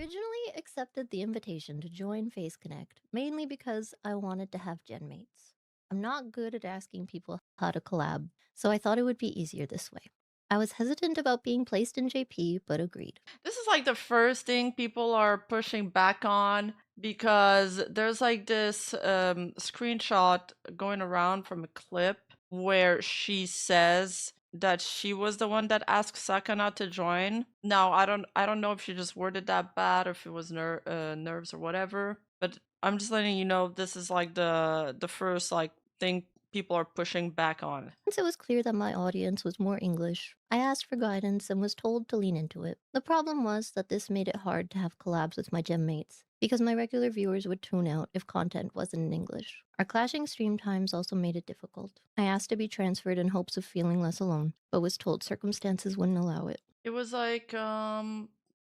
originally accepted the invitation to join Face Connect mainly because I wanted to have gen mates. I'm not good at asking people how to collab, so I thought it would be easier this way. I was hesitant about being placed in JP, but agreed. This is like the first thing people are pushing back on because there's like this screenshot going around from a clip where she says that she was the one that asked Sakana to join. Now, I don't know if she just worded that bad or if it was nerves or whatever, but I'm just letting you know this is like the first like thing people are pushing back on. Once it was clear that my audience was more English, I asked for guidance and was told to lean into it. The problem was that this made it hard to have collabs with my gem mates, because my regular viewers would tune out if content wasn't in English. Our clashing stream times also made it difficult. I asked to be transferred in hopes of feeling less alone, but was told circumstances wouldn't allow it. It was like, I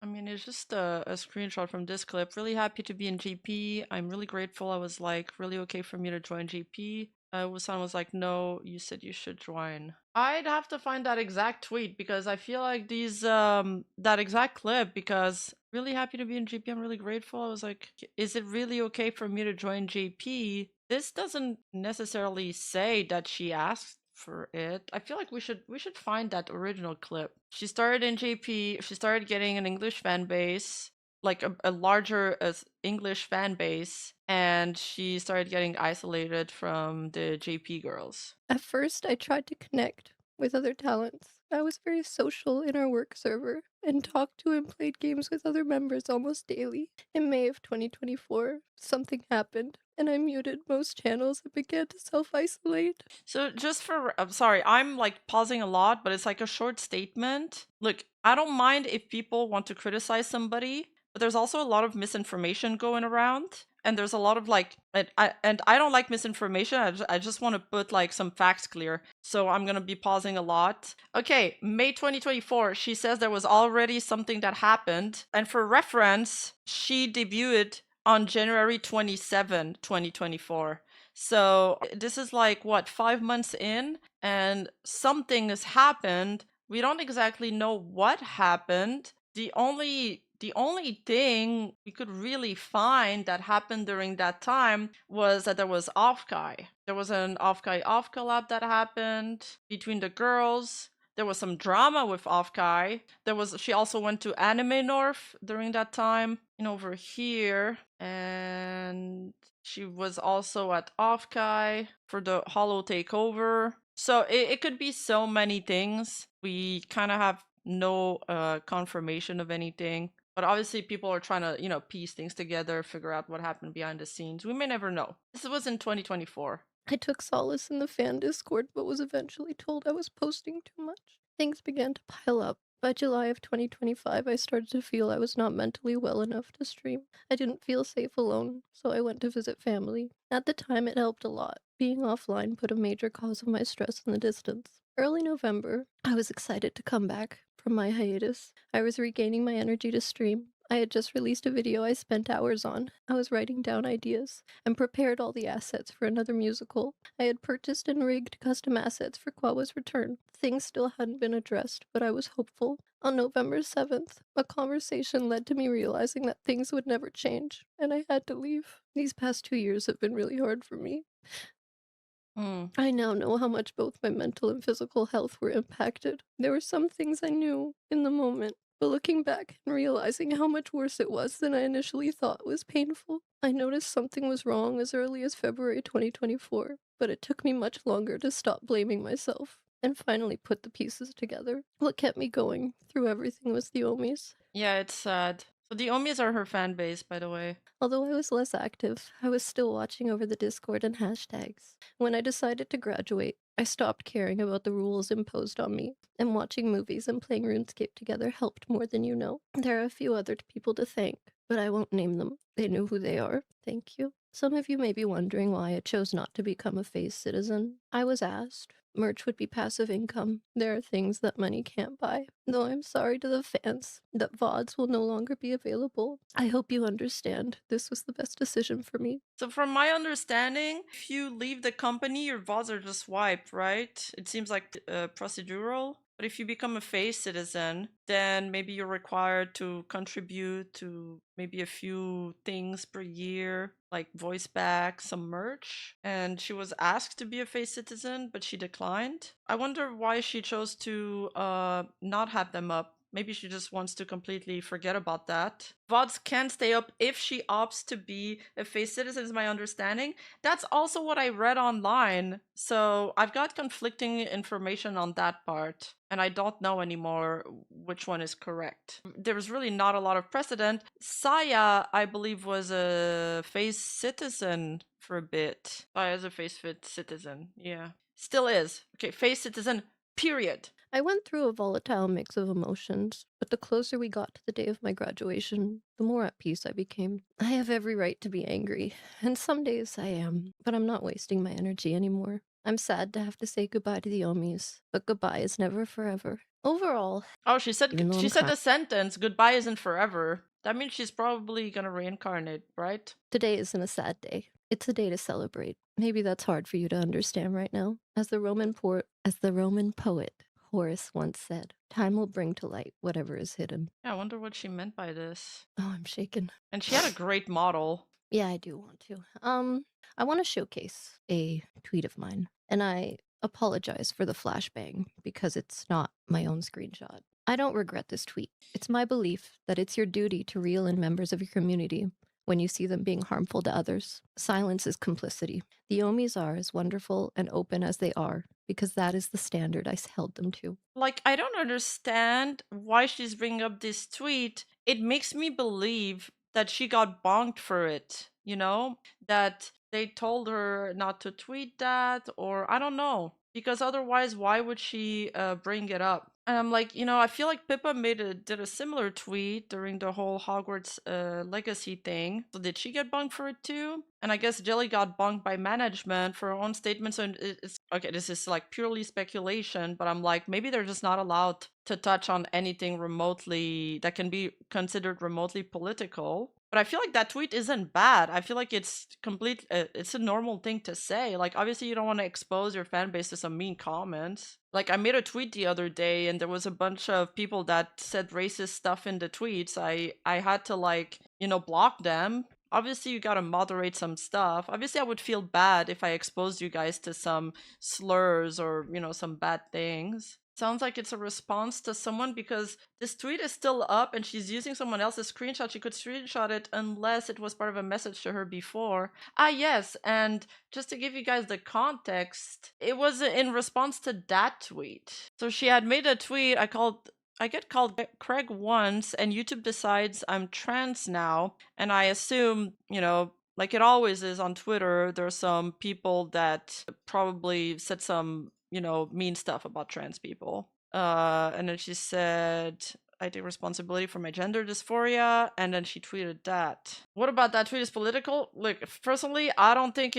mean, it's just a screenshot from this clip. Really happy to be in GP. I'm really grateful. I was like, really okay for me to join GP. Wusan was like, no, you said you should join. I'd have to find that exact tweet because I feel like that exact clip because really happy to be in GP. I'm really grateful. I was like, is it really okay for me to join GP? This doesn't necessarily say that she asked for it. I feel like we should find that original clip. She started in JP, she started getting an English fan base, like a larger English fan base, and she started getting isolated from the JP girls. At first, I tried to connect with other talents. I was very social in our work server and talked to and played games with other members almost daily. In May of 2024, something happened, and I muted most channels and began to self-isolate. So just for, I'm sorry, I'm like pausing a lot, but it's like a short statement. Look, I don't mind if people want to criticize somebody, but there's also a lot of misinformation going around. And there's a lot of like, and I don't like misinformation. I just want to put like some facts clear. So I'm going to be pausing a lot. Okay, May 2024, she says there was already something that happened. And for reference, she debuted on January 27, 2024. So this is like what, 5 months in, and something has happened. We don't exactly know what happened. The only thing we could really find that happened during that time was that there was Offkai. There was an Offkai off collab that happened between the girls. There was some drama with Offkai. She also went to Anime North during that time. And over here, and she was also at Offkai for the Hollow Takeover. So it could be so many things. We kind of have no confirmation of anything. But obviously, people are trying to, piece things together, figure out what happened behind the scenes. We may never know. This was in 2024. I took solace in the fan Discord, but was eventually told I was posting too much. Things began to pile up. By July of 2025, I started to feel I was not mentally well enough to stream. I didn't feel safe alone, so I went to visit family. At the time, it helped a lot. Being offline put a major cause of my stress in the distance. Early November, I was excited to come back from my hiatus. I was regaining my energy to stream. I had just released a video I spent hours on. I was writing down ideas and prepared all the assets for another musical. I had purchased and rigged custom assets for Kwawa's return. Things still hadn't been addressed, but I was hopeful. On November 7th, a conversation led to me realizing that things would never change, and I had to leave. These past 2 years have been really hard for me. Hmm. I now know how much both my mental and physical health were impacted. There were some things I knew in the moment, but looking back and realizing how much worse it was than I initially thought was painful. I noticed something was wrong as early as February 2024, but it took me much longer to stop blaming myself and finally put the pieces together. What kept me going through everything was the Omis. Yeah, it's sad. So the Omis are her fan base, by the way. Although I was less active, I was still watching over the Discord and hashtags. When I decided to graduate, I stopped caring about the rules imposed on me, and watching movies and playing RuneScape together helped more than you know. There are a few other people to thank, but I won't name them. They know who they are. Thank you. Some of you may be wondering why I chose not to become a phase citizen. I was asked. Merch would be passive income. There are things that money can't buy. Though I'm sorry to the fans that VODs will no longer be available. I hope you understand. This was the best decision for me. So from my understanding, if you leave the company, your VODs are just wiped, right? It seems like procedural. But if you become a face citizen, then maybe you're required to contribute to maybe a few things per year, like voice back, some merch. And she was asked to be a face citizen, but she declined. I wonder why she chose to not have them up. Maybe she just wants to completely forget about that. VODs can stay up if she opts to be a face citizen, is my understanding. That's also what I read online. So I've got conflicting information on that part, and I don't know anymore which one is correct. There was really not a lot of precedent. Saya, I believe, was a face citizen for a bit. Saya's a face fit citizen, yeah. Still is. Okay, face citizen, period. I went through a volatile mix of emotions, but the closer we got to the day of my graduation, the more at peace I became. I have every right to be angry, and some days I am, but I'm not wasting my energy anymore. I'm sad to have to say goodbye to the Omis, but goodbye is never forever. Overall, Oh, she said even though she I'm said crying, the sentence, goodbye isn't forever. That means she's probably gonna reincarnate, right? today isn't a sad day. It's a day to celebrate. Maybe that's hard for you to understand right now. As the Roman poet Horace once said, time will bring to light whatever is hidden. Yeah, I wonder what she meant by this. Oh, I'm shaken. And she had a great model. Yeah, I do want to. I want to showcase a tweet of mine, and I apologize for the flashbang because it's not my own screenshot. I don't regret this tweet. It's my belief that it's your duty to reel in members of your community when you see them being harmful to others. Silence is complicity. The Omis are as wonderful and open as they are because that is the standard I held them to. Like, I don't understand why she's bringing up this tweet. It makes me believe that she got bonked for it, you know? That they told her not to tweet that, or I don't know. Because otherwise, why would she bring it up? And I'm like, I feel like Pippa did a similar tweet during the whole Hogwarts legacy thing. So did she get bonked for it too? And I guess Jelly got bonked by management for her own statements. And it's okay, this is like purely speculation, but I'm like, maybe they're just not allowed to touch on anything remotely that can be considered remotely political. But I feel like that tweet isn't bad. I feel like it's it's a normal thing to say. Like, obviously, you don't want to expose your fan base to some mean comments. Like, I made a tweet the other day, and there was a bunch of people that said racist stuff in the tweets. I had to, like, block them. Obviously, you gotta moderate some stuff. Obviously, I would feel bad if I exposed you guys to some slurs or, some bad things. Sounds like it's a response to someone because this tweet is still up and she's using someone else's screenshot. She could screenshot it unless it was part of a message to her before. Ah, yes. And just to give you guys the context, it was in response to that tweet. So she had made a tweet. I get called Craig once, and YouTube decides I'm trans now. And I assume, like it always is on Twitter, there's some people that probably said some mean stuff about trans people. And then she said, I take responsibility for my gender dysphoria, and then she tweeted that. What about that tweet is political? Look, personally, I don't think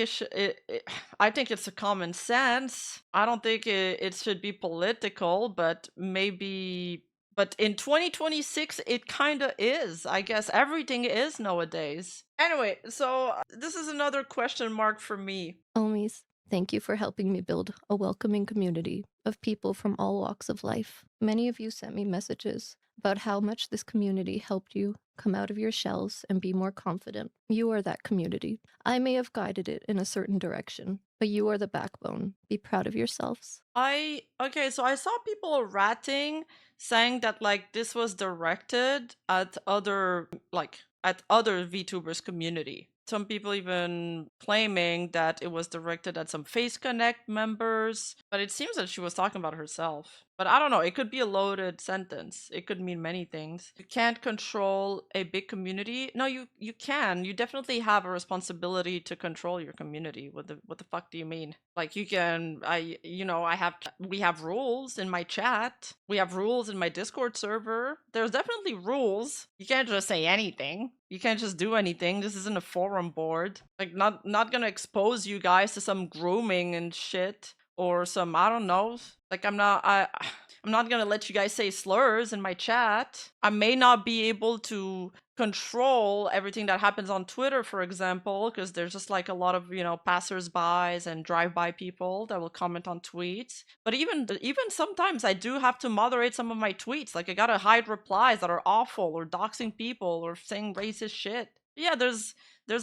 I think it's a common sense. I don't think it should be political, but maybe. But in 2026, it kind of is. I guess everything is nowadays. Anyway, so this is another question mark for me. Omis, thank you for helping me build a welcoming community of people from all walks of life. Many of you sent me messages about how much this community helped you come out of your shells and be more confident. You are that community. I may have guided it in a certain direction, but you are the backbone. Be proud of yourselves. Okay, so I saw people ratting saying that like this was directed at other VTubers community. Some people even claiming that it was directed at some Face Connect members, but it seems that she was talking about herself. But I don't know, it could be a loaded sentence. It could mean many things. You can't control a big community. No, you can. You definitely have a responsibility to control your community. What the fuck do you mean? Like you can we have rules in my chat. We have rules in my Discord server. There's definitely rules. You can't just say anything. You can't just do anything. This isn't a forum board. Like not gonna expose you guys to some grooming and shit or some I don't know. Like I'm not I'm not gonna let you guys say slurs in my chat. I may not be able to control everything that happens on Twitter, for example, because there's just like a lot of, you know, passers-bys and drive-by people that will comment on tweets. But even sometimes I do have to moderate some of my tweets. Like I gotta hide replies that are awful or doxing people or saying racist shit. Yeah, there's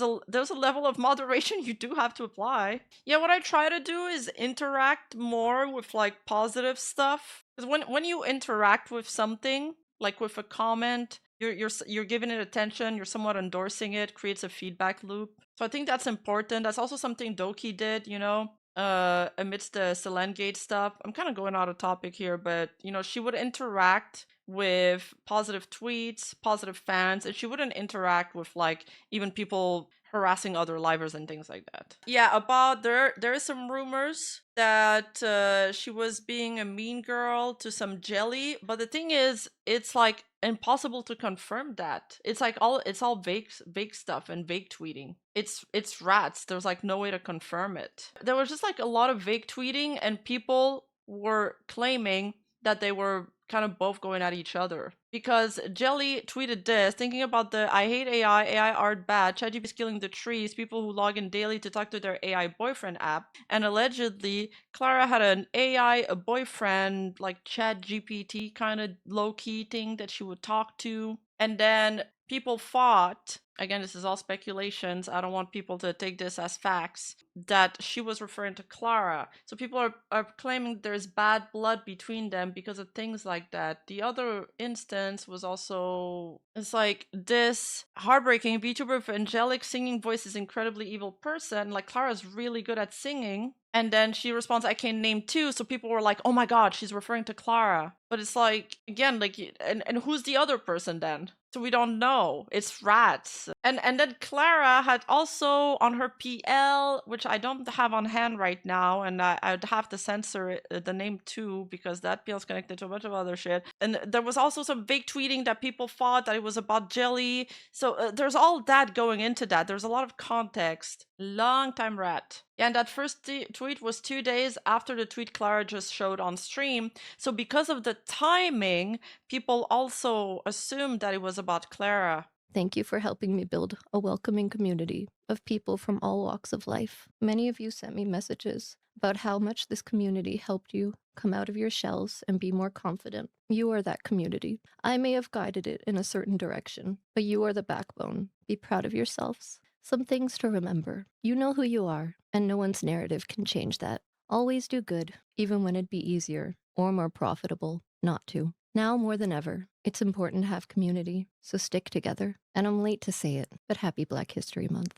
a level of moderation you do have to apply. Yeah, what I try to do is interact more with like positive stuff. Because when you interact with something, like with a comment, you're giving it attention, you're somewhat endorsing it, creates a feedback loop. So I think that's important. That's also something Doki did, you know, amidst the Selengate stuff. I'm kind of going out of topic here, but you know, she would interact with positive tweets, positive fans, and she wouldn't interact with like even people harassing other livers and things like that. Yeah, about there is some rumors that she was being a mean girl to some jelly, but the thing is, it's like impossible to confirm that. It's all vague stuff and vague tweeting. It's rats. There's like no way to confirm it. There was just like a lot of vague tweeting, and people were claiming that they were kind of both going at each other. Because Jelly tweeted this, thinking about the I hate AI art bad, ChatGPT is killing the trees, people who log in daily to talk to their AI boyfriend app. And allegedly, Clara had an AI boyfriend, like ChatGPT kind of low-key thing that she would talk to. And then people thought, again, this is all speculations, I don't want people to take this as facts, that she was referring to Clara. So people are claiming there's bad blood between them because of things like that. The other instance was also, it's like this heartbreaking VTuber with angelic singing voice is incredibly evil person. Like Clara's really good at singing. And then she responds, I can name two. So people were like, oh my god, she's referring to Clara. But it's like, again, like, and who's the other person then? So we don't know. It's rats. And then Clara had also on her PL, which I don't have on hand right now, and I'd have to censor it, the name too, because that PL is connected to a bunch of other shit. And there was also some fake tweeting that people thought that it was about Jelly. So there's all that going into that. There's a lot of context. Long time rat. Yeah, and that first tweet was 2 days after the tweet Clara just showed on stream. So because of the timing, people also assumed that it was about Clara. Thank you for helping me build a welcoming community of people from all walks of life. Many of you sent me messages about how much this community helped you come out of your shells and be more confident. You are that community. I may have guided it in a certain direction, but you are the backbone. Be proud of yourselves. Some things to remember. You know who you are, and no one's narrative can change that. Always do good, even when it'd be easier or more profitable not to. Now more than ever, it's important to have community, so stick together. And I'm late to say it, but happy Black History Month.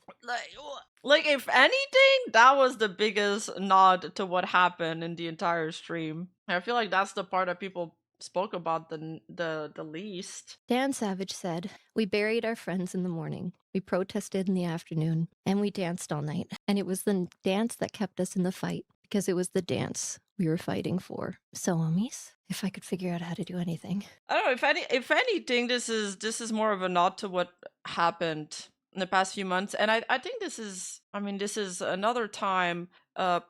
Like if anything, that was the biggest nod to what happened in the entire stream. I feel like that's the part that people spoke about the least. Dan Savage said, we buried our friends in the morning, we protested in the afternoon, and we danced all night. And it was the dance that kept us in the fight, because it was the dance we were fighting for. So, homies, if I could figure out how to do anything. I don't know, if anything, this is more of a nod to what happened in the past few months. And I think this is another time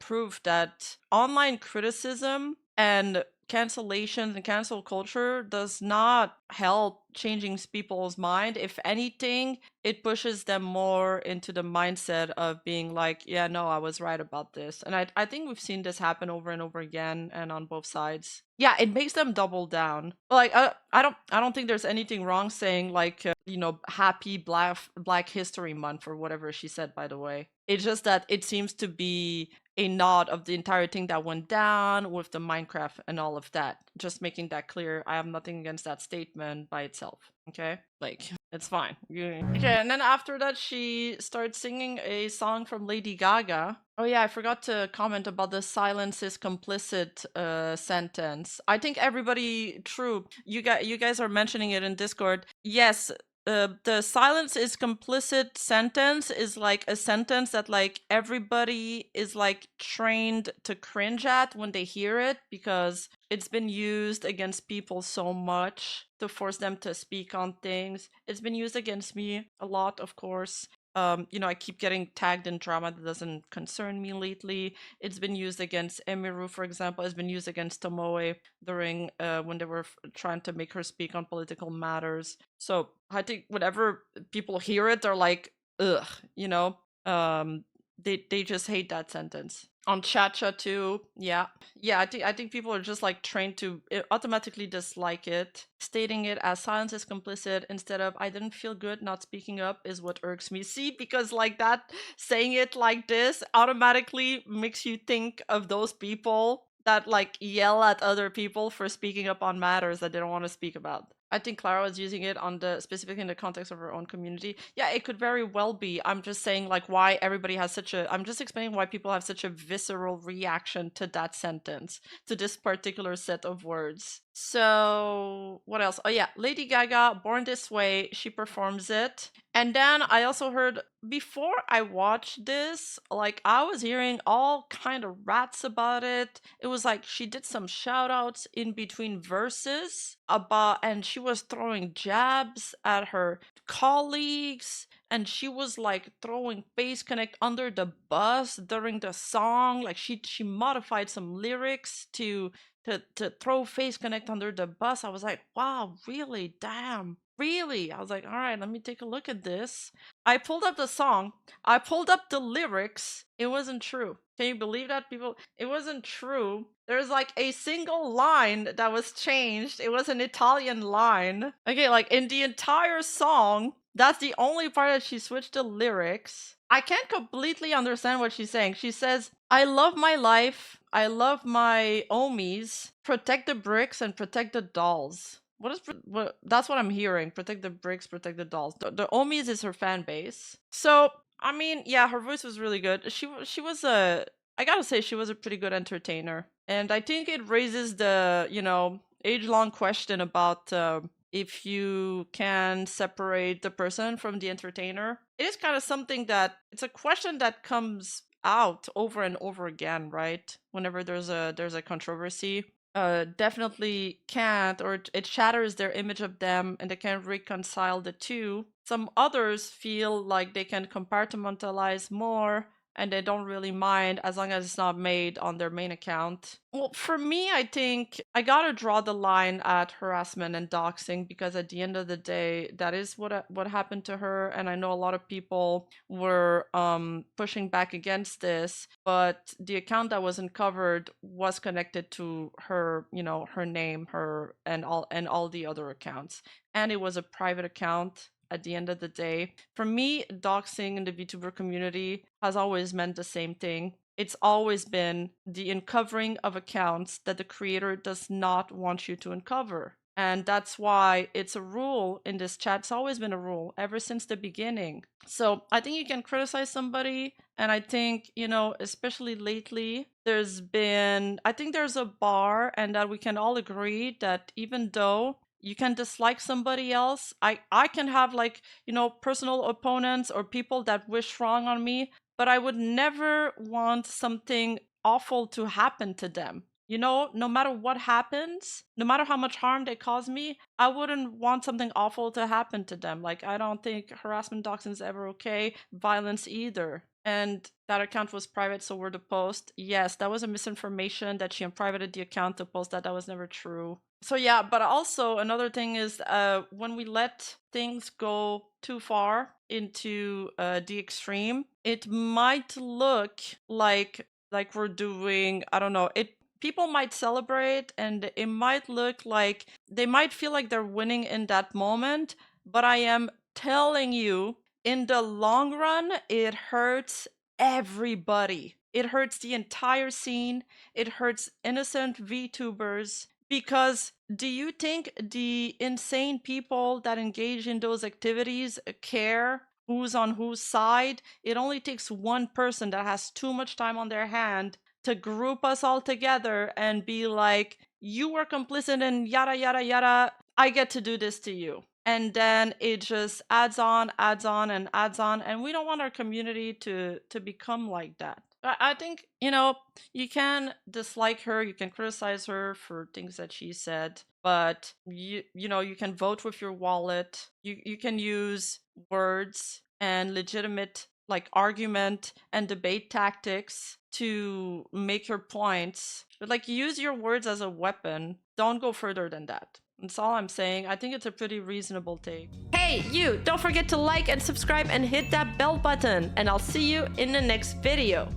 proof that online criticism and cancellation and cancel culture does not help changing people's mind. If anything, it pushes them more into the mindset of being like, yeah, no, I was right about this. And I think we've seen this happen over and over again and on both sides. Yeah, it makes them double down. Like I don't think there's anything wrong saying like you know, happy Black History Month or whatever she said, by the way. It's just that it seems to be a nod of the entire thing that went down with the Minecraft and all of that. Just making that clear. I have nothing against that statement by itself. Okay? Like, it's fine. Okay, and then after that, she starts singing a song from Lady Gaga. Oh yeah, I forgot to comment about the silence is complicit sentence. I think everybody, true. You guys are mentioning it in Discord. Yes, the silence is complicit sentence is like a sentence that like everybody is like trained to cringe at when they hear it, because it's been used against people so much to force them to speak on things. It's been used against me a lot, of course. I keep getting tagged in drama that doesn't concern me lately. It's been used against Emiru, for example. It's been used against Tomoe during when they were trying to make her speak on political matters. So I think whenever people hear it, they're like, ugh, they just hate that sentence. On Chacha too, yeah. I think people are just like trained to automatically dislike it. Stating it as silence is complicit instead of I didn't feel good not speaking up is what irks me. See, because like that, saying it like this automatically makes you think of those people that like yell at other people for speaking up on matters that they don't want to speak about. I think Clara was using it on the specifically in the context of her own community. Yeah, it could very well be. I'm just saying like why everybody has such a I'm just explaining why people have such a visceral reaction to that sentence, to this particular set of words. So what else? Oh yeah, Lady Gaga, Born This Way, she performs it. And then I also heard before I watched this, like I was hearing all kind of rats about it. It was like she did some shout outs in between verses about and she was throwing jabs at her colleagues and she was like throwing Face Connect under the bus during the song. Like she modified some lyrics to throw Face Connect under the bus. I was like, wow, really? Damn. Really? I was like, all right, let me take a look at this. I pulled up the song. I pulled up the lyrics. It wasn't true. Can you believe that, people? It wasn't true. There's like a single line that was changed. It was an Italian line. Okay, like in the entire song, that's the only part that she switched the lyrics. I can't completely understand what she's saying. She says, I love my life. I love my omis. Protect the bricks and protect the dolls. What? That's what I'm hearing. Protect the bricks, protect the dolls. The omis is her fan base. So I mean, yeah, her voice was really good. She was a I gotta say she was a pretty good entertainer, and I think it raises the age long question about if you can separate the person from the entertainer. It is kind of something that it's a question that comes out over and over again, right? Whenever there's a controversy, definitely can't, or it shatters their image of them and they can't reconcile the two. Some others feel like they can compartmentalize more and they don't really mind as long as it's not made on their main account. Well, for me, I think I gotta draw the line at harassment and doxing because at the end of the day, that is what happened to her, and I know a lot of people were pushing back against this, but the account that was uncovered was connected to her, her name, her and all the other accounts, and it was a private account at the end of the day. For me, doxing in the VTuber community has always meant the same thing. It's always been the uncovering of accounts that the creator does not want you to uncover. And that's why it's a rule in this chat. It's always been a rule ever since the beginning. So I think you can criticize somebody. And I think, especially lately, I think there's a bar, and that we can all agree that even though you can dislike somebody else, I can have like personal opponents or people that wish wrong on me, but I would never want something awful to happen to them. No matter what happens, no matter how much harm they cause me, I wouldn't want something awful to happen to them. Like, I don't think harassment, doxing is ever okay, violence either. And that account was private, so were the post. Yes, that was a misinformation that she unprivated the account to post that. That was never true. So yeah, but also another thing is when we let things go too far into the extreme, it might look like we're doing, I don't know, people might celebrate and it might look like they might feel like they're winning in that moment, but I am telling you, in the long run, it hurts everybody. It hurts the entire scene. It hurts innocent VTubers. Because do you think the insane people that engage in those activities care who's on whose side? It only takes one person that has too much time on their hand to group us all together and be like, you were complicit in yada, yada, yada. I get to do this to you. And then it just adds on, and adds on. And we don't want our community to become like that. I think, you can dislike her, you can criticize her for things that she said, but you can vote with your wallet. You can use words and legitimate like argument and debate tactics to make your points. But like use your words as a weapon. Don't go further than that. That's all I'm saying. I think it's a pretty reasonable take. Hey, you! Don't forget to like and subscribe and hit that bell button. And I'll see you in the next video.